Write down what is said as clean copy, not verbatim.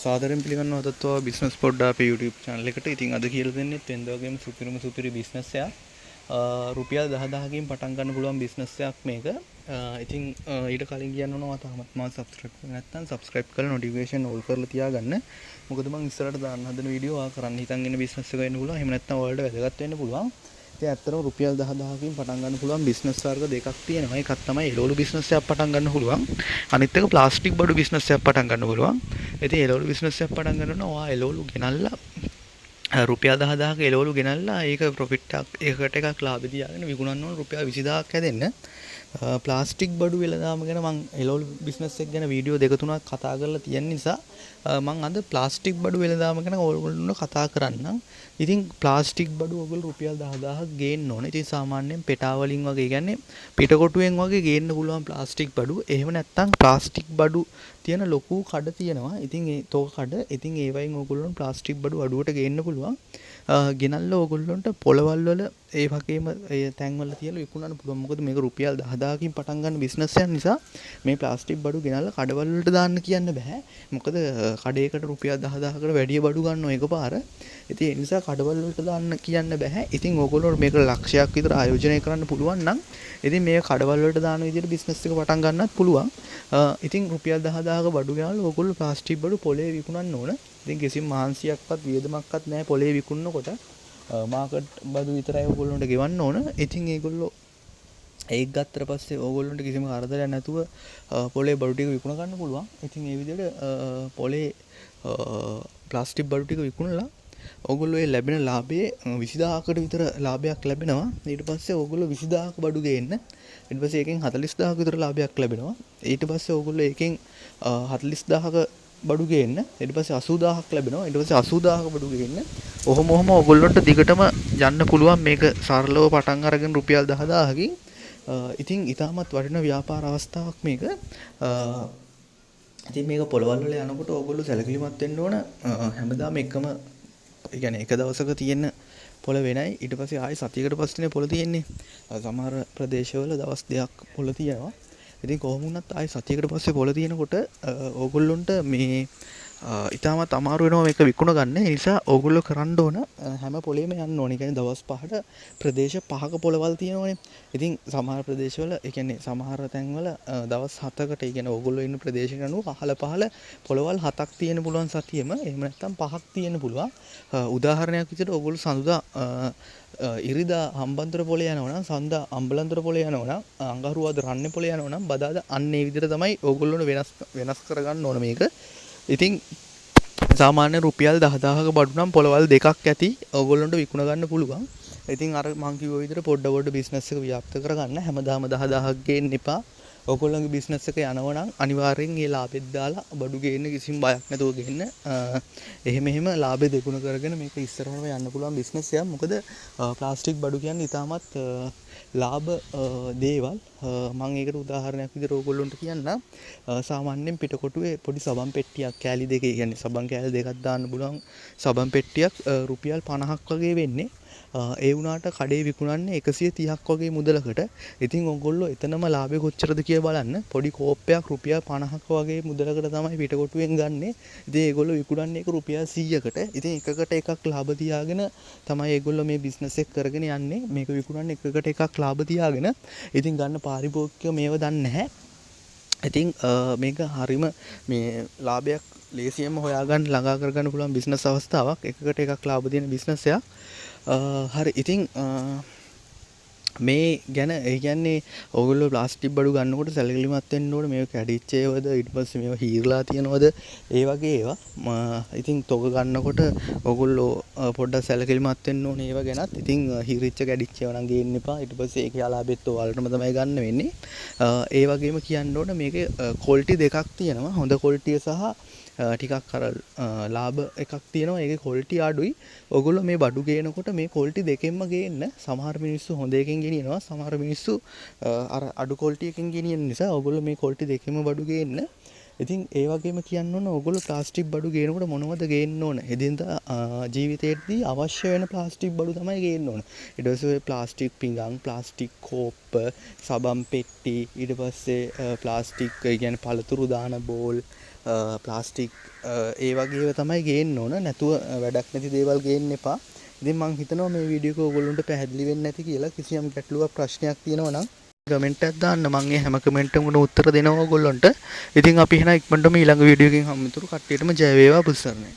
සාදරයෙන් පිළිගන්නවා අදත්වා බිස්නස් පොඩ්ඩා අපේ YouTube channel එකට. ඉතින් අද කියලා දෙන්නේ වෙනද වගේම සුපිරි බිස්නස් එකක්. රුපියල් 10000කින් පටන් ගන්න පුළුවන් බිස්නස් එකක් මේක. ඉතින් ඊට කලින් කියන්න ඕනවා තාමත් මම subscribe කරලා නැත්නම් subscribe කරලා notification all කරලා තියාගන්න. මොකද මම ඉස්සරහට දාන්න හදන වීඩියෝ ආ කරන්න හිතන් ඉන්න බිස්නස් එක වෙන්න පුළුවන්. එහෙම නැත්නම් ඔයාලට වැදගත් වෙන්න පුළුවන්. ඉතින් ඇත්තටම රුපියල් 10000කින් පටන් ගන්න පුළුවන් බිස්නස් වර්ග දෙකක් තියෙනවා. එකක් තමයි එළවලු බිස්නස් එකක් පටන් ගන්න පුළුවන්. අනිත් එක ප්ලාස්ටික් බඩු බිස්නස් එකක් පටන් ගන්න පුළුවන්. ඉතින් එළවලු බිස්නස් එකක් පටන් ගන්නවා. ඔයා එළවලු ගෙනල්ලා රුපියල් 10000ක එළවලු ගෙනල්ලා ඒක ප්‍රොෆිට් එකක් ලාභ තියාගෙන විකුණන්න ඕන රුපියල් 20000ක් හැදෙන්න. ප්ලාස්ටික් බඩු වෙලදාම ගැන මම එළවලු බිස්නස් එක ගැන වීඩියෝ දෙක තුනක් කතා කරලා තියෙන නිසා මම අද ප්ලාස්ටික් බඩු වෙලදාම ගැන ඕගොල්ලන්ට කතා කරන්නම්. ඉතින් ප්ලාස්ටික් බඩු ඔයගොල්ලෝ රුපියල් 10000ක් ගේන්න ඕනේ. ඉතින් සාමාන්‍යයෙන් පෙටා වලින් වගේ කියන්නේ පිටකොටුවෙන් වගේ ගේන්න පුළුවන් ප්ලාස්ටික් බඩු. එහෙම නැත්නම් ප්ලාස්ටික් බඩු තියෙන ලොකු කඩ තියෙනවා. ඉතින් ඒ තෝ කඩ ඉතින් ඒ වයින් ඕගොල්ලොන්ට ප්ලාස්ටික් බඩු අඩුවට ගේන්න පුළුවන්. ගෙනල්ලා ඕගොල්ලොන්ට පොළවල් වල ඒ වගේම ඒ තැන් වල තියලා විකුණන්න පුළුවන්. මොකද මේක රුපියල් 10000කින් පටන් ගන්න බිස්නස් එකක් නිසා මේ ප්ලාස්ටික් බඩු ගෙනල්ලා කඩවල වලට දාන්න කියන්න බෑ. මොකද කඩේකට රුපියල් 10000කට වැඩිය බඩු ගන්නවා එකපාර. ඉතින් ඒ නිසා කඩවල වලට දාන්න කියන්න බෑ. ඉතින් ඕගොල්ලෝ මේක ලක්ෂයක් විතර ආයෝජනය කරන්න පුළුවන් නම් ඉතින් මේ කඩවල වලට දාන විදිහට බිස්නස් එක පටන් ගන්නත් පුළුවන්. ඉතින් රුපියල් 10000ක බඩු ගෙනල්ලා ඕගොල්ලෝ ප්ලාස්ටික් බඩු පොලේ විකුණන්න ඕන. ඉතින් කිසිම මහන්සියක්වත් වියදමක්වත් නැහැ පොලේ විකුණනකොට. මාකට් බඩු විතරයි ඕගොල්ලන්ට ගෙවන්න ඕන. ඉතින් ඒගොල්ලෝ ඒක ගත්තට පස්සේ ඕගොල්ලන්ට කිසිම කරදරයක් නැතුව පොලේ බඩු ටික විකුණ ගන්න පුළුවන්. ඉතින් ඒ විදිහට පොලේ ප්ලාස්ටික් බඩු ටික විකුණලා ඕගොල්ලෝ ඒ ලැබෙන ලාභයේ 20000කට විතර ලාභයක් ලැබෙනවා. ඊට පස්සේ ඕගොල්ලෝ 20000ක බඩු ගේන්න. ඊට පස්සේ ඒකෙන් 40000ක විතර ලාභයක් ලැබෙනවා. ඊට පස්සේ ඕගොල්ලෝ ඒකෙන් 40000ක බඩු ගේන්න. ඊට පස්සේ 80000ක් ලැබෙනවා. ඊට පස්සේ 80000ක බඩු ගේන්න. ඔහොම ඕගොල්ලන්ට දිගටම යන්න පුළුවන්. මේක සරලව පටන් අරගෙන රුපියල් 10000කින්. ඉතින් ඊටමත් වටින ව්‍යාපාර අවස්ථාවක් මේක. ඉතින් මේක පොළවල් වල යනකොට ඕගොල්ලෝ සැලකිලිමත් වෙන්න ඕන. හැමදාම එකම ඒ කියන්නේ එක දවසක තියෙන පොළ වෙනයි. ඊට පස්සේ ආයෙ සතියකට පස්සේනේ පොළ තියෙන්නේ. සමහර ප්‍රදේශවල දවස් දෙකක් පොළ තියෙනවා. ඉතින් කොහොම වුණත් ආයෙ සතියකට පස්සේ පොළ තියෙනකොට ඕගොල්ලොන්ට මේ ඉතාමත් අමාරු වෙනවා මේක විකුණ ගන්න. ඒ නිසා ඕගොල්ලෝ කරන්න ඕන හැම පොලේම යන්න ඕනේ. කියන්නේ දවස් 5ට ප්‍රදේශ 5ක පොළවල් තියෙනවනේ. ඉතින් සමහර ප්‍රදේශවල ඒ කියන්නේ සමහර තැන්වල දවස් 7කට ඒ කියන්නේ ඕගොල්ලෝ ඉන්න ප්‍රදේශයට අනුව අහල පහල පොළවල් 7ක් තියෙන පුළුවන් සතියෙම. එහෙම නැත්නම් 5ක් තියෙන පුළුවන්. උදාහරණයක් විදිහට ඕගොල්ලෝ සඳුදා ඉරිදා හම්බන්තොට පොලේ යනවා නම් සඳා අම්බලන්තොට පොලේ යනවා නම් අඟහරුවාද රන්නේ පොලේ යනවා නම් බදාදා අන්න ඒ විදිහට තමයි ඕගොල්ලෝන වෙනස් කරගන්න ඕන මේක. ඉතින් සාමාන්‍ය රුපියල් 10000ක බඩු නම් පොළවල් දෙකක් ඇති ඕගොල්ලන්ට විකුණ ගන්න පුළුවන්. ඉතින් අර මං කිව්ව විදිහට පොඩ බිස්නස් එක ව්‍යාප්ත කරගන්න හැමදාම 10000ක් ගේන්න එපා. ඕගොල්ලන්ගේ බිස්නස් එක යනවා නම් අනිවාර්යෙන් ඒ ලාභෙත් දාලා බඩු ගේන්න කිසිම බයක් නැතුව ගේන්න. එහෙම ලාභෙ දෙගුණ කරගෙන මේක ඉස්සරහම යන්න පුළුවන් බිස්නස් එකක්. මොකද ප්ලාස්ටික් බඩු කියන්නේ ඉතාමත් ලාභ දේවල්. මම ඒකට උදාහරණයක් විදිහට ඕගොල්ලන්ට කියන්නම්. සාමාන්‍යයෙන් පිටකොටුවේ පොඩි සබන් පෙට්ටියක් කෑලි දෙකේ කියන්නේ සබන් කෑලි දෙකක් දාන්න පුළුවන් සබන් පෙට්ටියක් රුපියල් 50ක් වගේ වෙන්නේ. ඒ වුණාට කඩේ විකුණන්නේ 130ක් වගේ මුදලකට. ඉතින් ඔයගොල්ලෝ එතනම ලාභය කොච්චරද කියලා බලන්න. පොඩි කෝප්පයක් රුපියල් 50ක් වගේ මුදලකට තමයි පිටකොටුවෙන් ගන්නෙ. ඉතින් ඒගොල්ලෝ විකුණන්නේ ඒක රුපියල් 100කට. ඉතින් එකකට එකක් ලාභ තියාගෙන තමයි ඒගොල්ලෝ මේ බිස්නස් එක කරගෙන යන්නේ. මේක විකුණන්නේ එකකට එකක් ලාභ තියාගෙන. ඉතින් ගන්න පාරිභෝගිකයෝ මේව දන්නේ නැහැ. ඉතින් මේක හරිම මේ ලාභයක් ලේසියෙන්ම හොයාගන්න ළඟා කරගන්න පුළුවන් බිස්නස් අවස්ථාවක්. එකකට එකක් ලාභ දෙන බිස්නස් එකක්. හරි ඉතින් මේ ගැන ඒ කියන්නේ ඕගොල්ලෝ ප්ලාස්ටික් බඩු ගන්නකොට සැලකිලිමත් වෙන්න ඕනේ. මේක කැඩිච්ච ඒවාද ඊට පස්සේ මේවා හීරලා තියෙනවද ඒ වගේ ඒවා. ඉතින් තොග ගන්නකොට ඕගොල්ලෝ පොඩ්ඩක් සැලකිලිමත් වෙන්න ඕනේ ඒවා ගැනත්. ඉතින් හීරිච්ච කැඩිච්ච ඒවා නම් ගේන්න එපා. ඊට පස්සේ ඒකේ අලාභෙත් ඔයාලටම තමයි ගන්න වෙන්නේ. ඒ වගේම කියන්න ඕනේ මේකේ ක්වොලිටි දෙකක් තියෙනවා. හොඳ ක්වොලිටිය සහ ටිකක් අර ලාභ එකක් තියෙනවා. ඒකේ ක්වොලිටි අඩුයි. ඔයගොල්ලෝ මේ බඩු ගේනකොට මේ ක්වොලිටි දෙකෙන්ම ගේන්න. සමහර මිනිස්සු හොඳ එකෙන් ගෙනියනවා. සමහර මිනිස්සු අර අඩු ක්වොලිටි එකෙන් ගෙනියන නිසා ඔයගොල්ලෝ මේ ක්වොලිටි දෙකෙන්ම බඩු ගේන්න. ඉතින් ඒ වගේම කියන්න ඕන ඔයගොල්ලෝ ප්ලාස්ටික් බඩු ගේනකොට මොනවද ගේන්න ඕන? එදිනදා ජීවිතේදී අවශ්‍ය වෙන ප්ලාස්ටික් බඩු තමයි ගේන්න ඕන. ඊට පස්සේ ප්ලාස්ටික් පිඟන්, ප්ලාස්ටික් කෝප්ප, සබන් පෙට්ටි, ඊට පස්සේ ප්ලාස්ටික් කියන්නේ පළතුරු දාන බෝල්, ප්ලාස්ටික් ඒ වගේව තමයි ගේන්න ඕන. නැතුව වැඩක් නැති දේවල් ගේන්න එපා. ඉතින් මම හිතනවා මේ වීඩියෝ එක ඕගොල්ලන්ට පැහැදිලි වෙන්නේ නැති කියලා. කිසියම් ගැටලුවක් ප්‍රශ්නයක් තියෙනවා නම් කමෙන්ට් එකක් දාන්න. මම මේ හැම කමෙන්ට් එකකටම උත්තර දෙනවා ඕගොල්ලන්ට. ඉතින් අපි එහෙනම් ඉක්මනටම ඊළඟ වීඩියෝ එකකින් හමුතුරු කට්ටියටම ජය වේවා බුස්සරණයි.